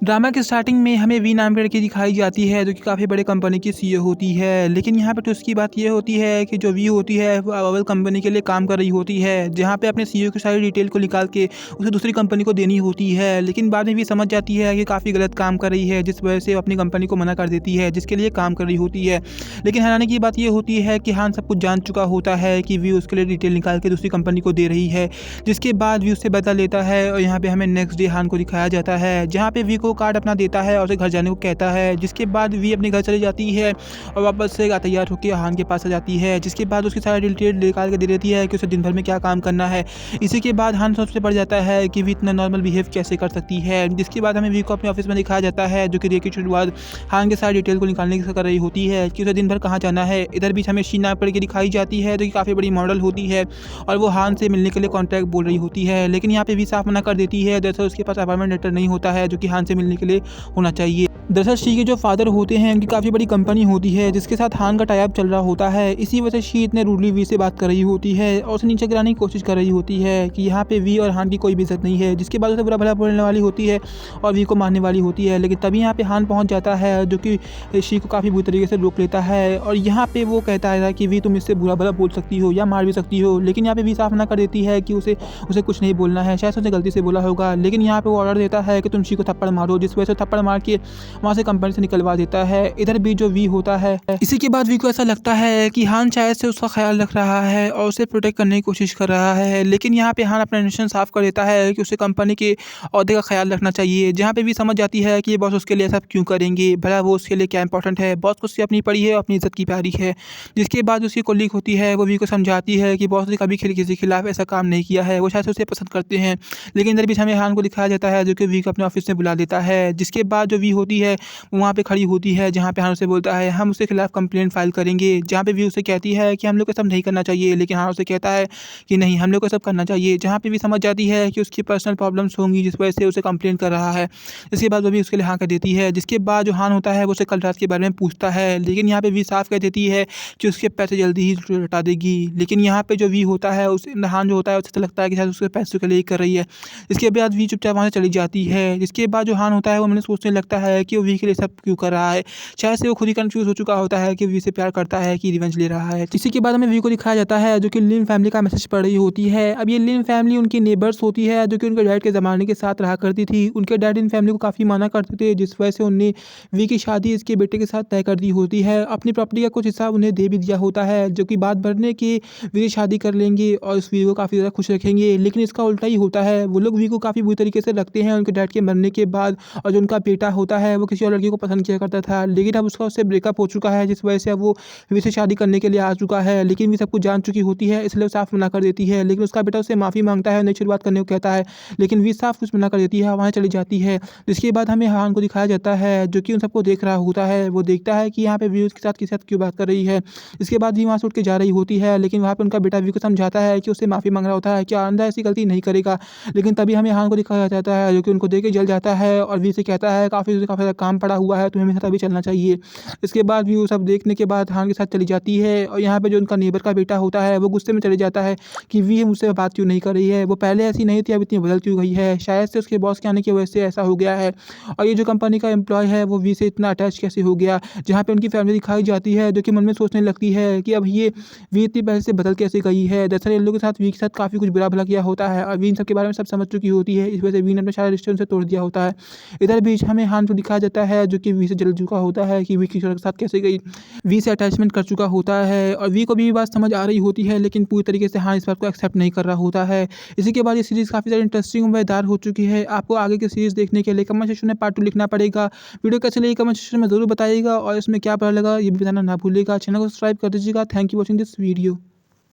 Drama के starting में हमें वी नाम की लड़की दिखाई जाती है जो कि काफ़ी बड़े कंपनी की सीईओ होती है। लेकिन यहाँ पे तो उसकी बात ये होती है कि जो वी होती है वो अव्वल कंपनी के लिए काम कर रही होती है, जहाँ पे अपने सीईओ की सारी डिटेल को निकाल के उसे दूसरी कंपनी को देनी होती है। लेकिन बाद में भी समझ जाती है कि काफ़ी गलत काम कर रही है, जिस वजह से वो अपनी कंपनी को मना कर देती है जिसके लिए काम कर रही होती है। लेकिन हैरानी की बात ये होती है कि हान सब कुछ जान चुका होता है कि वी उसके लिए डिटेल निकाल के दूसरी कंपनी को दे रही है, जिसके बाद वी उससे बदला लेता है। और यहाँ पे हमें नेक्स्ट डे हान को दिखाया जाता है, जहाँ पे वी को कार्ड अपना देता है और उसे घर जाने को कहता है। जिसके बाद वी अपने घर चली जाती है और वापस से तैयार होकर हान के पास आ जाती है, जिसके बाद उसकी सारी डिटेल निकाल के दे देती है कि उसे दिन भर में क्या काम करना है। इसी के बाद हान सबसे पड़ जाता है कि वी इतना नॉर्मल बिहेव कैसे कर सकती है। जिसके बाद हमें वी को अपने ऑफिस में दिखाया जाता है, जो कि डे की शुरुआत हान के सारी डिटेल को निकालने की कर रही होती है कि उसे दिन भर कहाँ जाना है। इधर बीच हमें शीना पड़ के दिखाई जाती है, जो कि काफ़ी बड़ी मॉडल होती है और वो हान से मिलने के लिए कॉन्टैक्ट बोल रही होती है। लेकिन यहाँ पे वी साफ मना कर देती है, दरअसल उसके पास अपॉइंटमेंट लेटर नहीं होता है जो कि हान से मिलने के लिए होना चाहिए। दरअसल शी के जो फादर होते हैं उनकी काफ़ी बड़ी कंपनी होती है जिसके साथ हान का टाई अप चल रहा होता है। इसी वजह से शी इतने रूडली वी से बात कर रही होती है और उसे नीचे गिराने की कोशिश कर रही होती है कि यहाँ पे वी और हान की कोई भी इज्जत नहीं है। जिसके बाद उसे बुरा भला बोलने वाली होती है और वी को मारने वाली होती है। लेकिन तभी यहाँ पे हान पहुँच जाता है, जो कि शी को काफ़ी बुरी तरीके से रोक लेता है और यहाँ पे वो कहता है कि वी तुम इससे बुरा भला बोल सकती हो या मार भी सकती हो। लेकिन यहाँ पे वी साफ मना कर देती है कि उसे कुछ नहीं बोलना है, शायद उसने गलती से बोला होगा। लेकिन यहाँ पे वो ऑर्डर देता है कि तुम शी को थप्पड़ मारो, जिस वजह से थप्पड़ मार के वहाँ से कंपनी से निकलवा देता है। इधर भी जो वी होता है, इसी के बाद वी को ऐसा लगता है कि हान शायद से उसका ख्याल रख रहा है और उसे प्रोटेक्ट करने की कोशिश कर रहा है। लेकिन यहाँ पे हान अपना इंटेंशन साफ कर देता है कि उसे कंपनी के ओहदे का ख्याल रखना चाहिए, जहाँ पे भी समझ जाती है कि ये बॉस उसके लिए सब क्यों करेंगे, भला वो उसके लिए क्या इंपॉर्टेंट है। बॉस को उससे अपनी पड़ी है, अपनी इज्जत की प्यारी है। जिसके बाद उसकी कोलीग होती है, वो वी को समझाती है कि बॉस ने कभी किसी के खिलाफ ऐसा काम नहीं किया है, वो शायद उसे पसंद करते हैं। लेकिन इधर बीच हमें हान को दिखाया जाता है, जो कि वी को अपने ऑफिस में बुला देता है। जिसके बाद जो वी होती है वहाँ पे खड़ी होती है, जहाँ पे हान उसे बोलता है हम उसके खिलाफ कंप्लेंट फाइल करेंगे। जहाँ पे वी उसे कहती है कि हम लोग को सब नहीं करना चाहिए, लेकिन हान उसे कहता है कि नहीं, हम लोग को सब करना चाहिए। जहाँ पे भी समझ जाती है कि उसकी पर्सनल प्रॉब्लम्स होंगी जिस वजह से उसे कंप्लेंट कर रहा है। इसके बाद वो भी उसके लिए हाँ कर देती है। जिसके बाद जो हान होता है वो उसे कल रात के बारे में पूछता है, लेकिन यहाँ पे वी साफ कह देती है कि उसके पैसे जल्दी ही लौटा देगी। लेकिन यहाँ पे जो वी होता है उसे हान जो होता है उसे लगता है कि शायद उसके पैसों के लिए कर रही है। इसके बाद वी चुपचाप वहाँ से चली जाती है। जिसके बाद जो हान होता है वो मैंने सोचने लगता है कि वो वी के लिए सब क्यों कर रहा है। शायद से वो खुद ही कंफ्यूज हो चुका होता है कि वी से प्यार करता है कि रिवेंज ले रहा है। इसी के बाद हमें वी को दिखाया जाता है, जो कि लिन फैमिली का मैसेज पढ़ रही होती है। अब ये लिन फैमिली उनकी नेबर्स होती है, जो कि उनके डैड के ज़माने के साथ रहा करती थी। उनके डैड इन फैमिली को काफ़ी माना करते थे, जिस वजह से उन्हें वी की शादी इसके बेटे के साथ तय कर दी होती है। अपनी प्रॉपर्टी का कुछ हिस्सा उन्हें दे भी दिया होता है, जो कि बात बढ़ने की वी शादी कर लेंगे और इस वी को काफ़ी ज़्यादा खुश रखेंगे। लेकिन इसका उल्टा ही होता है, वो लोग वी को काफ़ी बुरी तरीके से रखते हैं उनके डैड के मरने के बाद। और जो उनका बेटा होता है वो किसी और लड़की को पसंद किया करता था, लेकिन अब उसका उससे ब्रेकअप हो चुका है, जिस वजह से अब वो वी से शादी करने के लिए आ चुका है। लेकिन वी सब कुछ जान चुकी होती है, इसलिए वो साफ मना कर देती है। लेकिन उसका बेटा उससे माफ़ी मांगता है, नई शुरुआत करने को कहता है, लेकिन वी साफ कुछ मना कर देती है, वहाँ चली जाती है। जिसके बाद हमें हान को दिखाया जाता है, जो कि उन सबको देख रहा होता है। वो देखता है कि यहाँ पे वी उसके साथ किसी साथ क्यों बात कर रही है। इसके बाद वी वहाँ से उठ के जा रही होती है, लेकिन वहाँ पे उनका बेटा वी को समझाता है कि उससे माफ़ी मांग रहा होता है कि आइंदा ऐसी गलती नहीं करेगा। लेकिन तभी हमें हान को दिखाया जाता है, जो कि उनको देख के जल जाता है और वी से कहता है काफ़ी ज़्यादा काम पड़ा हुआ है, तुम्हें मेरे साथ अभी चलना चाहिए। इसके बाद भी वो सब देखने के बाद हान के साथ चली जाती है और यहाँ पे जो उनका नेबर का बेटा होता है वो गुस्से में चले जाता है कि वी मुझसे बात क्यों नहीं कर रही है, वो पहले ऐसी नहीं थी, अब इतनी बदल क्यों गई है। शायद से उसके बॉस के आने की वजह से ऐसा हो गया है। और ये जो कंपनी का एम्प्लॉय है वो वी से इतना अटैच कैसे हो गया। जहाँ पे उनकी फैमिली दिखाई जाती है, जो कि मन में सोचने लगती है कि अब ये वी इतनी पहले से बदल कैसे गई है। दरअसल इन लोगों के साथ वी के साथ काफ़ी कुछ बुरा भला किया होता है और वी इन सब के बारे में सब समझ चुकी होती है। इस वजह से वी ने अपने सारे रिश्ते उनसे तोड़ दिया होता है। इधर बीच हमें हान को दिखाया जाता है, जो कि वी से जल चुका होता है कि वी किशोर के साथ कैसे गई, वी से अटैचमेंट कर चुका होता है और वी को भी बात समझ आ रही होती है, लेकिन पूरी तरीके से हान इस बात को एक्सेप्ट नहीं कर रहा होता है। इसी के बाद ये सीरीज़ काफ़ी ज़्यादा इंटरेस्टिंग और मज़ेदार हो चुकी है। आपको आगे की सीरीज़ देखने के लिए कमेंट सेक्शन में पार्ट 2 लिखना पड़ेगा। वीडियो कैसी लगी कमेंट सेक्शन में ज़रूर बताइएगा और इसमें क्या पता लगा ये भी बताना ना भूलिएगा। चैनल को सब्सक्राइब कर दीजिएगा। Thank you watching this video.